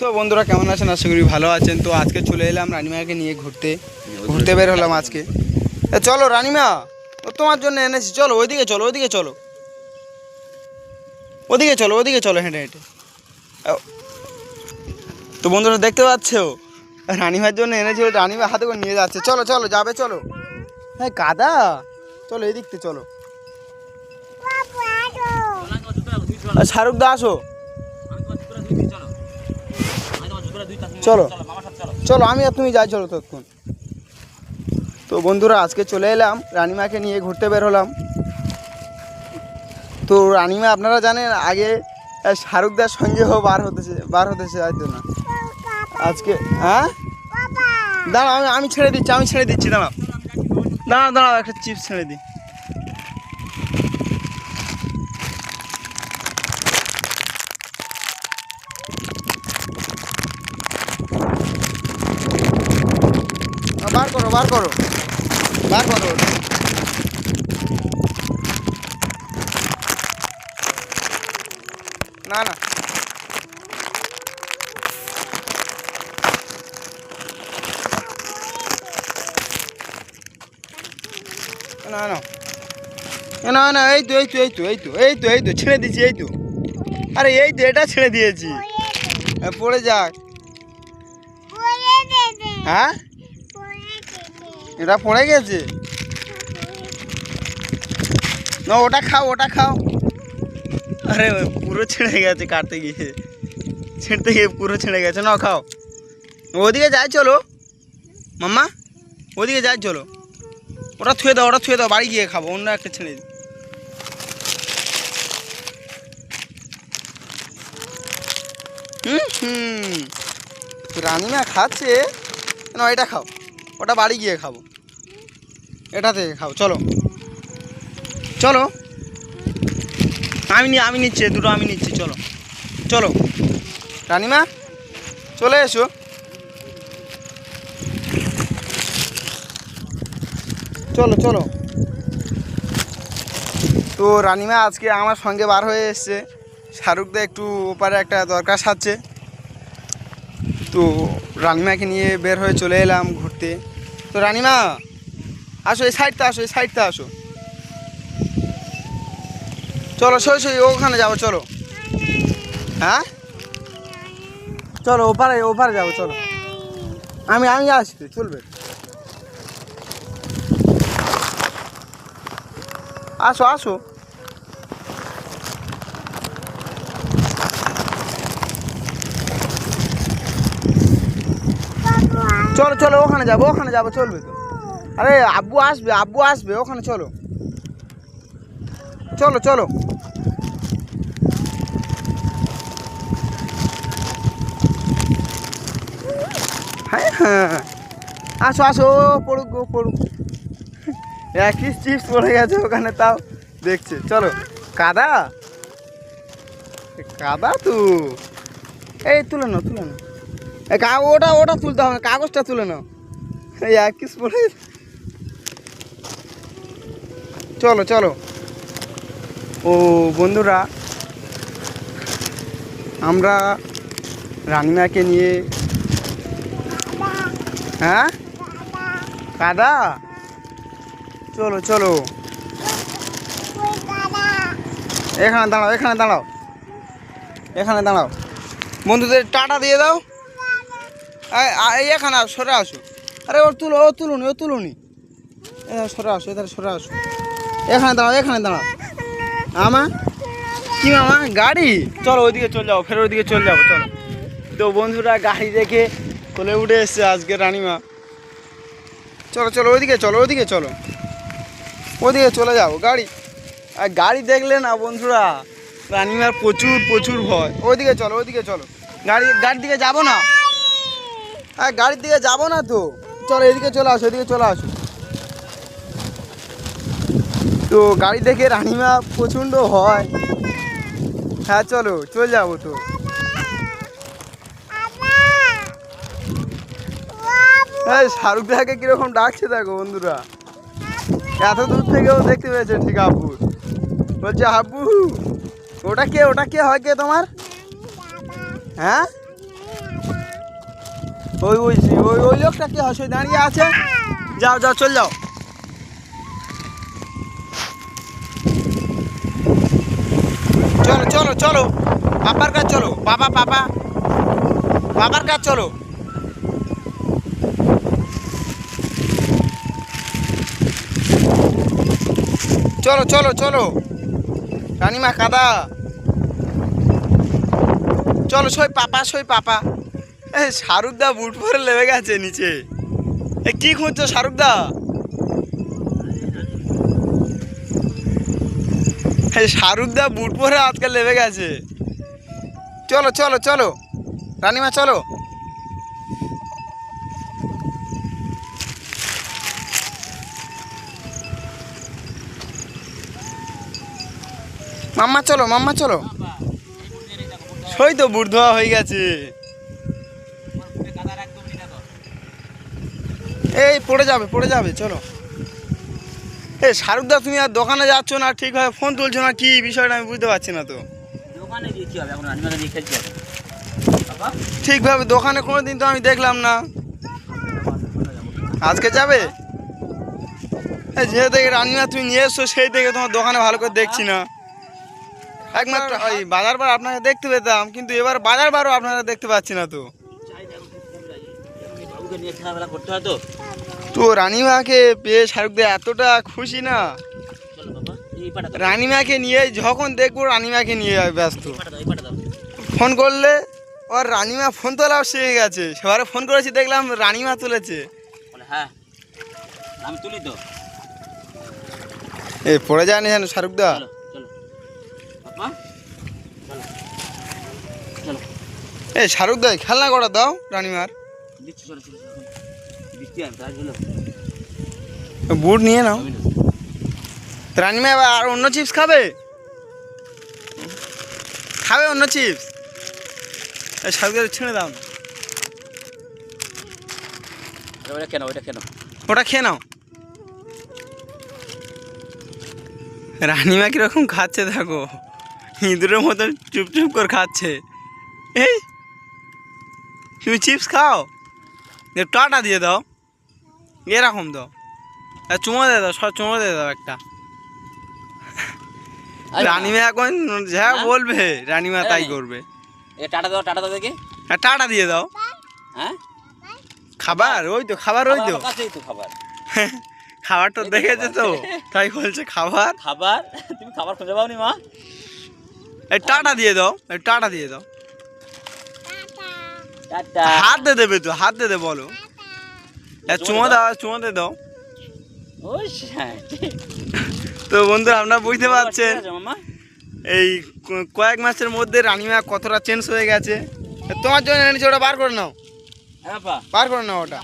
So বন্ধুরা কেমন আছেন? আশা করি ভালো আছেন। তো আজকে চলে এলাম রানিমাকে নিয়ে ঘুরতে বের হলাম আজকে। চলো রানিমা, ও তোমার জন্য এনেছি, চলো ওইদিকে চলো, ওইদিকে চলো, ওদিকে চলো, ওদিকে চলো, হেঁটে হেঁটে। তো বন্ধুরা দেখতে পাচ্ছ রানিমার জন্য এনেছি, রানিমা হাতে করে নিয়ে যাচ্ছে। চলো চলো, যাবে চলো। হ্যাঁ কাদা, চলো এদিক থেকে চলো। শাহরুখ দা আসো, চলো চলো, আমি আর তুমি যাই, চলো ততক্ষণ। তো বন্ধুরা আজকে চলে এলাম রানিমাকে নিয়ে ঘুরতে বের হলাম। তো রানিমা আপনারা জানেন আগে শাহরুখদার সঙ্গেও বার হতেছে হয়তো না আজকে। হ্যাঁ দাঁড়াও, আমি ছেড়ে দিচ্ছি, দাঁড়াও দাঁড়াও দাঁড়াও, একটা চিপস ছেড়ে দিই। বার করো বার করো বার করো। না না, না না না না, এই তো এই তো এই তো এই তো এই তো এই তো ছেড়ে দিচ্ছি, এই তো। আরে এই তো, এটা ছেড়ে দিয়েছি, পড়ে যাক। হ্যাঁ এটা পড়ে গেছে না, ওটা খাও, ওটা খাও। আরে পুরো ছেড়ে গেছে, কাটতে গিয়ে ছিঁড়তে গিয়ে পুরো ছেড়ে গেছে। না খাও, ওদিকে যাই চলো মাম্মা, ওদিকে যাই চলো। ওটা থুয়ে দাও, ওটা থুয়ে দাও, বাড়ি গিয়ে খাবো, অন্য একটা ছেড়ে দিই। রানিমা খাচ্ছে না, এটা খাও, ওটা বাড়ি গিয়ে খাবো, এটা থেকে খাও। চলো চলো, আমি নিচ্ছি দুটো, আমি নিচ্ছি, চলো চলো রানিমা, চলে এসো। চলো চলো। তো রানিমা আজকে আমার সঙ্গে বার হয়ে এসছে। শাহরুখদা একটু ওপারে একটা দরকার সারছে, তো রানিমাকে নিয়ে বের হয়ে চলে এলাম ঘুরতে। তো রানিমা আসো, এই সাইডটা আসো, এই সাইডটা আসো, চলো সই ওখানে যাবো, চলো। হ্যাঁ চলো ওপারে যাবো, চলো। আমি আসছি, চলবে, আসো আসো। চলো চলো, ওখানে যাবো, চলবে তো। আরে আব্বু আসবে ওখানে, চলো চলো চলো। হ্যাঁ আসো আসো, পড়ুক। একই চিপস পড়ে গেছে ওখানে, তাও দেখছে। চলো, কাদা তো এই তুলে নাও। ওটা তুলতে হবে না, কাগজটা তুলে নাও। এই এক পিস পড়ে। চলো চলো। ও বন্ধুরা, আমরা রানিমাকে নিয়ে, হ্যাঁ কাদা, চলো চলো, এখানে দাঁড়াও, বন্ধুদের টাটা দিয়ে দাও। এখানে সরে আসো। আরে ও তুলুনি, সরে আসো, এখানে দাঁড়াও। কি মামা গাড়ি, চলো ওইদিকে চলে যাবো, ফের ওইদিকে চলে যাবো, চলো। তো বন্ধুরা গাড়ি দেখে কোলে উঠে এসছে আজকে রানিমা। চলো ওইদিকে চলে যাবো। গাড়ি দেখলে না বন্ধুরা রানিমার প্রচুর ভয়। ওইদিকে চলো, গাড়ির দিকে যাবো না, গাড়ির দিকে যাবো না তো, চলো এদিকে চলে আসো। তো গাড়ি দেখে রানিমা প্রচণ্ড ভয়। হ্যাঁ চলো, চলে যাবো তো। হ্যাঁ শাহরুখদাকে কিরকম ডাকছে দেখো বন্ধুরা, এত দূর থেকেও দেখতে পেয়েছে ঠিক আব্বু। বলছে আব্বু, ওটা কে হয় কে তোমার? হ্যাঁ ওই ওই ওই ওই লোকটা কি হাসে দাঁড়িয়ে আছে, যাও যাও চল যাও। চলো চলো চলো পাপার কাছে চলো, বাবার কাছে চলো। চলো চলো চলো রানিমা কাদা, চলো সই পাপা। এ শাহরুখদা বুট পরে লেবে গেছে নিচে। এ কি খুঁজছো শাহরুখদা? শাহরুখদা বুট পরে আজকাল লেবে গেছে। চলো চলো চলো রানিমা চলো। মাম্মা চলো। সই তো বুট ধোয়া হয়ে গেছে। এই পড়ে যাবে চলো। এই শাহরুখদা তুমি আর দোকানে যাচ্ছ না, ঠিকভাবে ফোন তুলছো না, কি বিষয়টা আমি বুঝতে পারছি না তো। দোকানে গিয়ে কি হবে, এখন রানিমাকে নিয়ে খেলছি বাবা। ঠিকভাবে দোকানে কোনো দিন তো আমি দেখলাম না, আজকে যাবে? যে থেকে রানিমা তুমি নিয়ে এসছো সেই থেকে তোমার দোকানে ভালো করে দেখছি না। একমাত্র ওই বাজার বার আপনাকে দেখতে পেতাম, কিন্তু এবার বাজার বারও আপনারা দেখতে পাচ্ছি না তো। বাবুকে নিয়ে খেলাধুলা করতে হয় তো। তো রানিমাকে পেয়ে শাহরুখদা এতটা খুশি না, চলো বাবা, এই পাটা দাও, রানিমাকে নিয়ে যখন দেখবো রানিমাকে নিয়ে ব্যস্ত। এই পাটা দাও। ফোন করলে ওর রানিমা ফোন তোলাও শিখে গেছে। সেবারে ফোন করেছি দেখলাম রানিমা তুলেছে। বলে হ্যাঁ আমি তুলি তো। এই পড়ে যায়নি যেন শাহরুখদা। চলো চলো বাবা, চলো চলো। এই শাহরুখদা খেলনা করা দাও রানিমার। দিচ্ছি, চলো চলো। বৃষ্টি আর তাই হলো, বুট নিয়ে নাও। রানিমা এবার আর অন্য চিপস খাবে অন্য চিপস। এই শাহরুখদা ছেড়ে দাও না, ওটা কেন ওটা খেয়ে নাও। রানিমা কিরকম খাচ্ছে দেখো, ইঁদুরের মতো চুপচুপ করে খাচ্ছে। এই তুমি চিপস খাও, টাটা দিয়ে দাও, এরকম দাও, চুমো দিয়ে দাও, সব চুমো দিয়ে দাও একটা। রানিমা এখন যা বলবে রানিমা তাই করবে। টাটা দাও দেখি। টাটা দিয়ে দাও। হ্যাঁ খাবার ওই তো কাছেই তো খাবার। খাবারটা দেখেছে তো তাই বলছে খাবার। তুমি খাবার খুঁজে পাওনি মা? এই টাটা দিয়ে দাও, টাটা। হাত দিয়ে দেবে তো, হাত দিয়ে দে বলো। চুমো দিয়ে দাও। ওই তো বন্ধু আপনারা বুঝতে পারছেন মামা, এই কয়েক মাসের মধ্যে রানিমা কতটা চেঞ্জ হয়ে গেছে। তোমার জন্য এনেছি, ওটা বার করে নাও, বার করে নাও ওটা।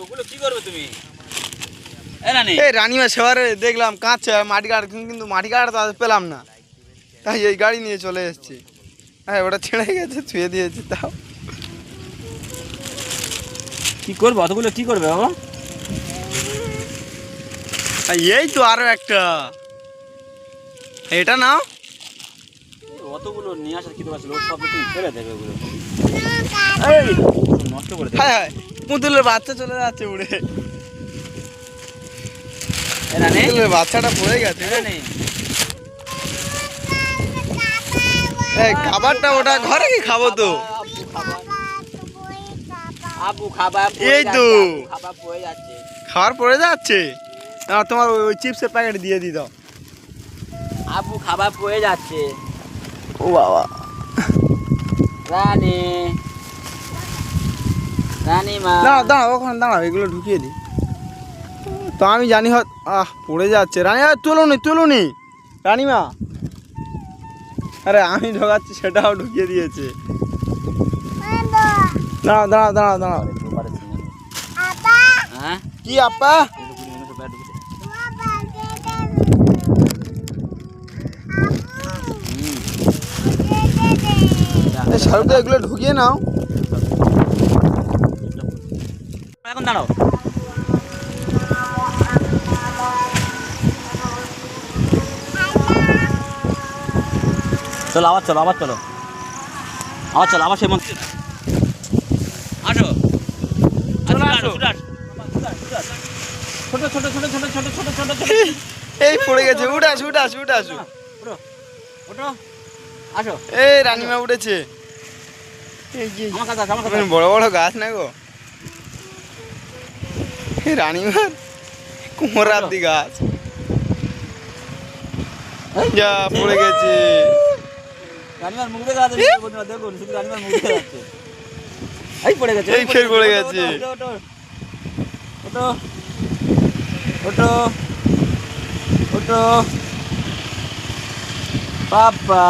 ওগুলো কি করবে তুমি? এই রানিমা সেবারে দেখলাম কাঁদছে মাটি কাট, কিন্তু মাটি কাটা তো পেলাম না, তাই এই গাড়ি নিয়ে চলে এসেছি। হ্যাঁ ওটা ছেড়ে গেছে, ছুঁয়ে দিয়েছি। তাও কি করবে অতগুলো, কি করবে বাবা? এই তো আরো একটা, এটা নাও। অতগুলো নিয়ে আসার কি দরকার ছিল? সব তুমি ফেলে দেবে ওগুলো, নষ্ট করে দেবে। হ্যাঁ পুতুলের বাচ্চা চলে যাচ্ছে উড়ে, পুতুলের বাচ্চাটা পড়ে গেছে। এই খাবারটা ওটা ঘরে কি খাবো তো? এই তো খাবার পড়ে যাচ্ছে, তোমার ওই চিপসের প্যাকেট দিয়ে দিই দাও। আবু খাবার পড়ে যাচ্ছে। ও বাবা, রানিমা দাঁড়াও ওখানে দাঁড়াও, এগুলো ঢুকিয়ে দিই। তো আমি জানি পড়ে যাচ্ছে। রানিমা তুলুনি রানিমা। আরে আমি ঢোকাচ্ছি, সেটাও ঢুকিয়ে দিয়েছে। দাঁড়াও। কি আপা? শাহরুখ এগুলো ঢুকিয়ে নাও। এখন দাঁড়াও, চলো আবার সেই মন্দির। আসো ছুটে আসো। ছোট ছোট ছোট ছোট ছোট ছোট ছোট ছোট এই পড়ে গেছে উঠে আসো উঠে আসো উঠে আসো ওঠো ওঠো আসো এই রানীমা উঠেছে এই কি আমার কাছে আসো, আমার কাছে আসো। বড় বড় গাছ না গো এই রানীমার কোমরার দি গাছ যা পড়ে গেছে রানীমার মুখ দেখা যাচ্ছে বন্ধুরা, দেখুন শুধু রানীমার মুখ দেখা যাচ্ছে। এই পড়ে গেছে এই ফের পড়ে গেছে। ওঠো ওঠো ওঠো ওঠো বাবা